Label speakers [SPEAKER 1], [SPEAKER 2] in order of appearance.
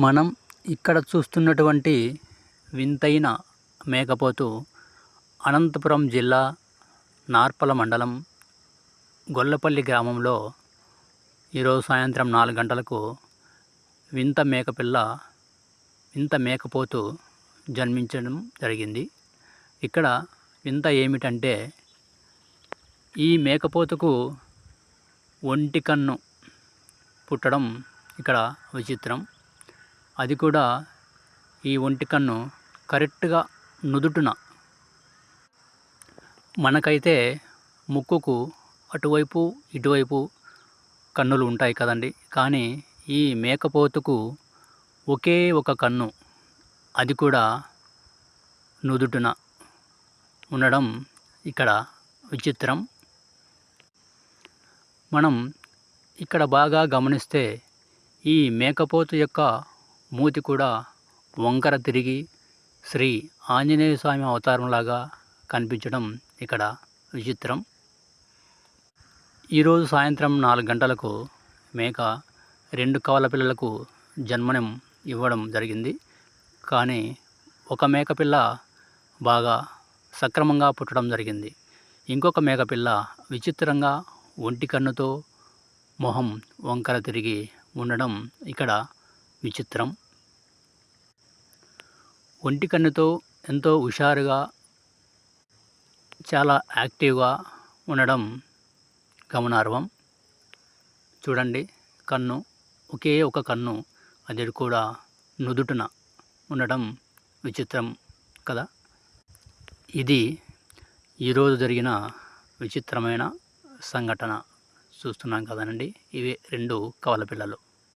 [SPEAKER 1] మనం ఇక్కడ చూస్తున్నటువంటి వింతైన మేకపోతు అనంతపురం జిల్లా నార్పల మండలం గొల్లపల్లి గ్రామంలో ఈరోజు సాయంత్రం 4 గంటలకు వింత మేకపోతు జన్మించడం జరిగింది. ఇక్కడ వింత ఏమిటంటే ఈ మేకపోతుకు ఒంటి కన్ను పుట్టడం ఇక్కడ విచిత్రం. అది కూడా ఈ ఒంటి కన్ను కరెక్ట్గా నుదుటున. మనకైతే ముక్కుకు అటువైపు ఇటువైపు కన్నులు ఉంటాయి కదండి, కానీ ఈ మేకపోతుకు ఒకే ఒక కన్ను, అది కూడా నుదుటున ఉండడం ఇక్కడ విచిత్రం. మనం ఇక్కడ బాగా గమనిస్తే ఈ మేకపోతు యొక్క మూతి కూడా వంకర తిరిగి శ్రీ ఆంజనేయ స్వామి అవతారంలాగా కనిపించడం ఇక్కడ విచిత్రం. ఈరోజు సాయంత్రం 4 గంటలకు మేక 2 కవల పిల్లలకు జన్మనం ఇవ్వడం జరిగింది. కానీ ఒక మేకపిల్ల బాగా సక్రమంగా పుట్టడం జరిగింది. ఇంకొక మేకపిల్ల విచిత్రంగా ఒంటి కన్నుతో మొహం వంకర తిరిగి ఉండడం ఇక్కడ విచిత్రం. ఒంటి కన్నుతో ఎంతో హుషారుగా, చాలా యాక్టివ్గా ఉండడం గమనార్హం. చూడండి, కన్ను ఒకే ఒక కన్ను, అది కూడా నుదుటున ఉండడం విచిత్రం కదా. ఇది ఈరోజు జరిగిన విచిత్రమైన సంఘటన చూస్తున్నాం కదండి. ఇవి 2 కవల పిల్లలు.